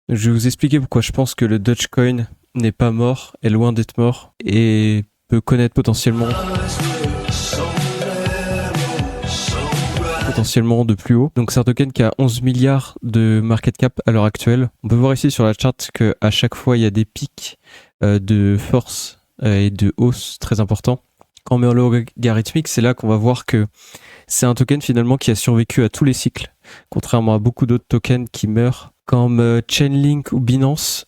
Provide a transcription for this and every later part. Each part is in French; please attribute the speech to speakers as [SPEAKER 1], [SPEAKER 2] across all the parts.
[SPEAKER 1] Je vais vous expliquer pourquoi je pense que le Dogecoin n'est pas mort, est loin d'être mort et peut connaître potentiellement de plus haut. Donc c'est un token qui a 11 milliards de market cap à l'heure actuelle. On peut voir ici sur la charte qu'à chaque fois il y a des pics de force et de hausse très importants. Quand on met en logarithmique, c'est là qu'on va voir que c'est un token finalement qui a survécu à tous les cycles, contrairement à beaucoup d'autres tokens qui meurent. Comme Chainlink ou Binance,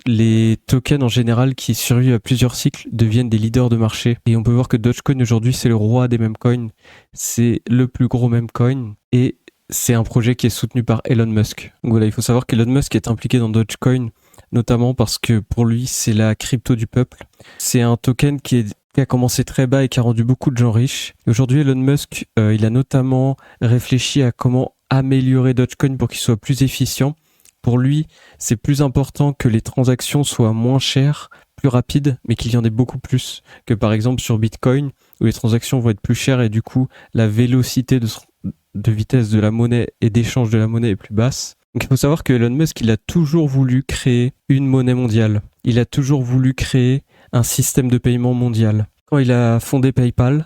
[SPEAKER 1] les tokens en général qui survivent à plusieurs cycles deviennent des leaders de marché. Et on peut voir que Dogecoin aujourd'hui, c'est le roi des memecoins. C'est le plus gros memecoin et c'est un projet qui est soutenu par Elon Musk. Donc voilà, il faut savoir qu'Elon Musk est impliqué dans Dogecoin, notamment parce que pour lui, c'est la crypto du peuple. C'est un token qui a commencé très bas et qui a rendu beaucoup de gens riches. Aujourd'hui, Elon Musk, il a notamment réfléchi à comment améliorer Dogecoin pour qu'il soit plus efficient. Pour lui, c'est plus important que les transactions soient moins chères, plus rapides, mais qu'il y en ait beaucoup plus que par exemple sur Bitcoin, où les transactions vont être plus chères et du coup, la vélocité de vitesse de la monnaie et d'échange de la monnaie est plus basse. Donc il faut savoir que Elon Musk, il a toujours voulu créer une monnaie mondiale. Il a toujours voulu créer un système de paiement mondial. Quand il a fondé PayPal,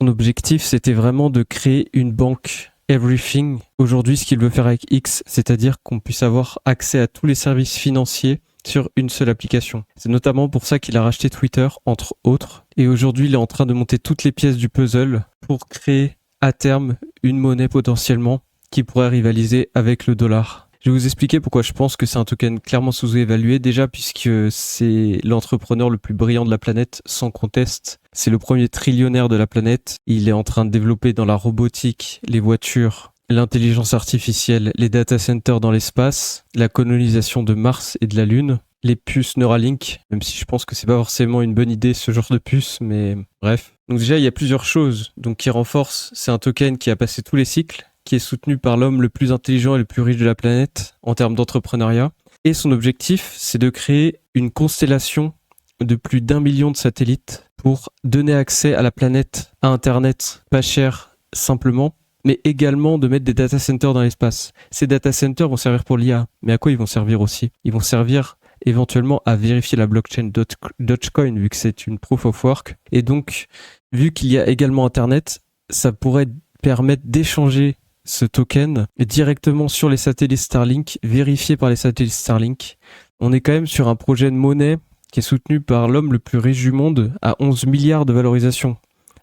[SPEAKER 1] son objectif, c'était vraiment de créer une banque everything. Aujourd'hui, ce qu'il veut faire avec X, c'est-à-dire qu'on puisse avoir accès à tous les services financiers sur une seule application. C'est notamment pour ça qu'il a racheté Twitter, entre autres. Et aujourd'hui, il est en train de monter toutes les pièces du puzzle pour créer à terme une monnaie potentiellement qui pourrait rivaliser avec le dollar. Je vais vous expliquer pourquoi je pense que c'est un token clairement sous-évalué. Déjà, puisque c'est l'entrepreneur le plus brillant de la planète, sans conteste. C'est le premier trillionnaire de la planète. Il est en train de développer dans la robotique, les voitures, l'intelligence artificielle, les data centers dans l'espace, la colonisation de Mars et de la Lune, les puces Neuralink, même si je pense que c'est pas forcément une bonne idée ce genre de puce, mais bref. Donc déjà, il y a plusieurs choses qui renforcent. C'est un token qui a passé tous les cycles, qui est soutenu par l'homme le plus intelligent et le plus riche de la planète en termes d'entrepreneuriat. Et son objectif, c'est de créer une constellation de plus d'1 million de satellites pour donner accès à la planète, à Internet, pas cher, simplement, mais également de mettre des data centers dans l'espace. Ces data centers vont servir pour l'IA, mais à quoi ils vont servir aussi ? Ils vont servir éventuellement à vérifier la blockchain Dogecoin, vu que c'est une proof of work. Et donc, vu qu'il y a également Internet, ça pourrait permettre d'échanger ce token directement sur les satellites Starlink, vérifié par les satellites Starlink. On est quand même sur un projet de monnaie qui est soutenu par l'homme le plus riche du monde à 11 milliards de valorisation.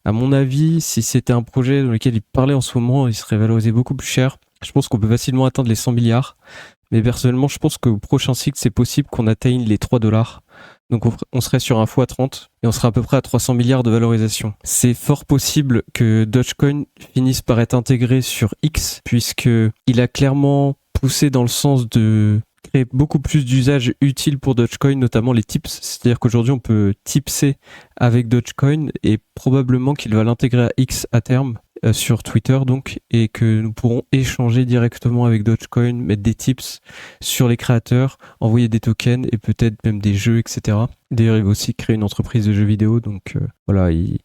[SPEAKER 1] À mon avis, si c'était un projet dans lequel il parlait en ce moment, il serait valorisé beaucoup plus cher. Je pense qu'on peut facilement atteindre les 100 milliards. Mais personnellement, je pense qu'au prochain cycle, c'est possible qu'on atteigne les 3 $. Donc on serait sur un x30 et on serait à peu près à 300 milliards de valorisation. C'est fort possible que Dogecoin finisse par être intégré sur X, puisqu'il a clairement poussé dans le sens de créer beaucoup plus d'usages utiles pour Dogecoin, notamment les tips. C'est-à-dire qu'aujourd'hui, on peut tipser avec Dogecoin et probablement qu'il va l'intégrer à X à terme, sur Twitter donc, et que nous pourrons échanger directement avec Dogecoin, mettre des tips sur les créateurs, envoyer des tokens et peut-être même des jeux, etc. D'ailleurs, il va aussi créer une entreprise de jeux vidéo, donc voilà, il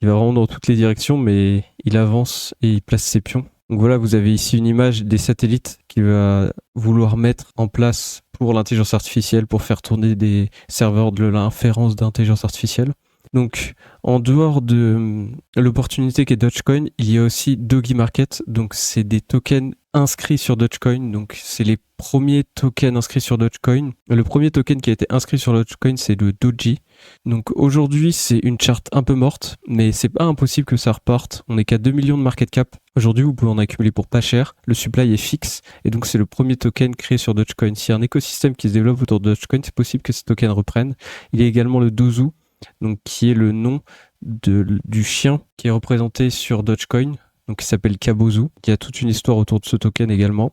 [SPEAKER 1] va vraiment dans toutes les directions, mais il avance et il place ses pions. Donc voilà, vous avez ici une image des satellites qu'il va vouloir mettre en place pour l'intelligence artificielle, pour faire tourner des serveurs de l'inférence d'intelligence artificielle. Donc, en dehors de l'opportunité qu'est Dogecoin, il y a aussi Doge Market. Donc, c'est des tokens inscrits sur Dogecoin. Donc, c'est les premiers tokens inscrits sur Dogecoin. Le premier token qui a été inscrit sur Dogecoin, c'est le Doji. Donc, aujourd'hui, c'est une charte un peu morte, mais c'est pas impossible que ça reparte. On n'est qu'à 2 millions de market cap. Aujourd'hui, vous pouvez en accumuler pour pas cher. Le supply est fixe. Et donc, c'est le premier token créé sur Dogecoin. S'il y a un écosystème qui se développe autour de Dogecoin, c'est possible que ce token reprenne. Il y a également le Dozu, donc qui est le nom du chien qui est représenté sur Dogecoin, donc qui s'appelle Kabozu. Il y a toute une histoire autour de ce token également.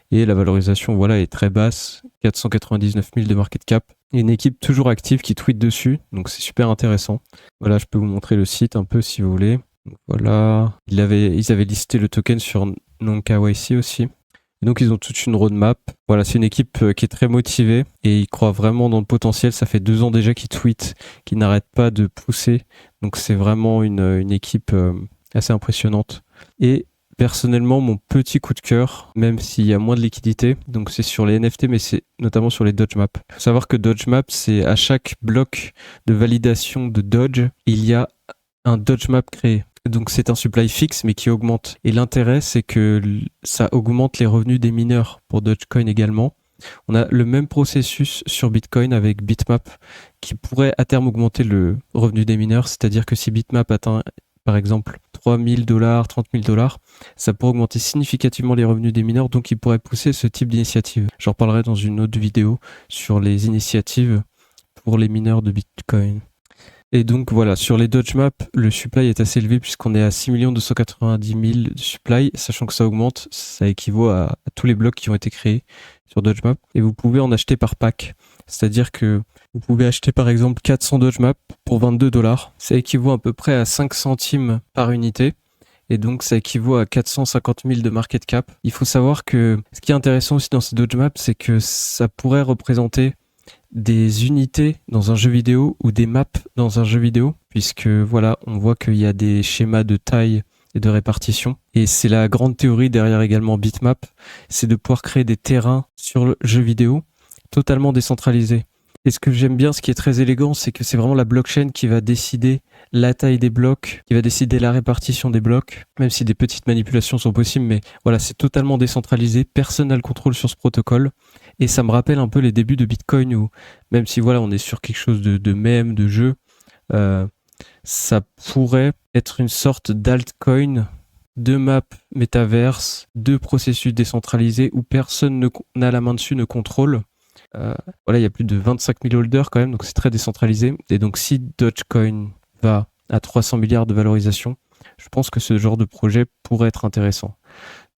[SPEAKER 1] Et la valorisation, voilà, est très basse, 499 000 de market cap. Il y a une équipe toujours active qui tweet dessus, donc c'est super intéressant. Voilà, je peux vous montrer le site un peu si vous voulez. Donc voilà, ils avaient listé le token sur NonKYC aussi. Et donc ils ont toute une roadmap. Voilà, c'est une équipe qui est très motivée et ils croient vraiment dans le potentiel. Ça fait 2 ans déjà qu'ils tweetent, qu'ils n'arrêtent pas de pousser. Donc c'est vraiment une équipe assez impressionnante. Et personnellement mon petit coup de cœur, même s'il y a moins de liquidité. Donc c'est sur les NFT, mais c'est notamment sur les Doge Maps. Il faut savoir que Doge Map, c'est à chaque bloc de validation de Doge, il y a un Doge Map créé. Donc c'est un supply fixe mais qui augmente. Et l'intérêt, c'est que ça augmente les revenus des mineurs pour Dogecoin également. On a le même processus sur Bitcoin avec Bitmap qui pourrait à terme augmenter le revenu des mineurs. C'est-à-dire que si Bitmap atteint par exemple 3 000 $, 30 000 $, ça pourrait augmenter significativement les revenus des mineurs, donc il pourrait pousser ce type d'initiative. J'en reparlerai dans une autre vidéo sur les initiatives pour les mineurs de Bitcoin. Et donc voilà, sur les Doge Map, le supply est assez élevé puisqu'on est à 6 290 000 de supply, sachant que ça augmente, ça équivaut à tous les blocs qui ont été créés sur Doge Map. Et vous pouvez en acheter par pack, c'est-à-dire que vous pouvez acheter par exemple 400 Doge Map pour 22 $. Ça équivaut à peu près à 5 centimes par unité. Et donc ça équivaut à 450 000 de market cap. Il faut savoir que ce qui est intéressant aussi dans ces Doge Map, c'est que ça pourrait représenter des unités dans un jeu vidéo ou des maps dans un jeu vidéo, puisque voilà, on voit qu'il y a des schémas de taille et de répartition. Et c'est la grande théorie derrière également Bitmap, c'est de pouvoir créer des terrains sur le jeu vidéo totalement décentralisés. Et ce que j'aime bien, ce qui est très élégant, c'est que c'est vraiment la blockchain qui va décider la taille des blocs, qui va décider la répartition des blocs, même si des petites manipulations sont possibles, mais voilà, c'est totalement décentralisé, personne n'a le contrôle sur ce protocole. Et ça me rappelle un peu les débuts de Bitcoin où, même si voilà, on est sur quelque chose de mème, de jeu, ça pourrait être une sorte d'altcoin, de map métaverse, de processus décentralisés où personne n'a la main dessus, ne contrôle. Voilà, il y a plus de 25 000 holders quand même, donc c'est très décentralisé. Et donc si Dogecoin va à 300 milliards de valorisation, je pense que ce genre de projet pourrait être intéressant.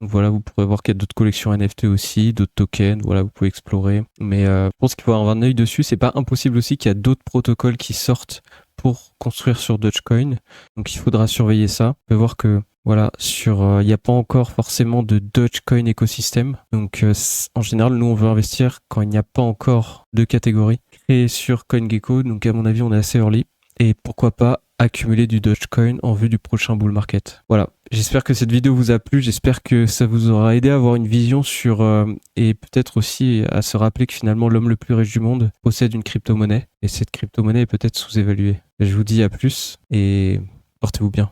[SPEAKER 1] Donc voilà, vous pourrez voir qu'il y a d'autres collections NFT aussi, d'autres tokens, voilà, vous pouvez explorer. Mais je pense qu'il faut avoir un œil dessus. C'est pas impossible aussi qu'il y a d'autres protocoles qui sortent pour construire sur Dogecoin. Donc il faudra surveiller ça. On peut voir que voilà, il n'y a pas encore forcément de Dogecoin écosystème. Donc en général, nous on veut investir quand il n'y a pas encore de catégorie créée sur CoinGecko. Donc à mon avis, on est assez early. Et pourquoi pas accumuler du Dogecoin en vue du prochain bull market. Voilà, j'espère que cette vidéo vous a plu, j'espère que ça vous aura aidé à avoir une vision sur et peut-être aussi à se rappeler que finalement l'homme le plus riche du monde possède une crypto-monnaie et cette crypto-monnaie est peut-être sous-évaluée. Je vous dis à plus et portez-vous bien.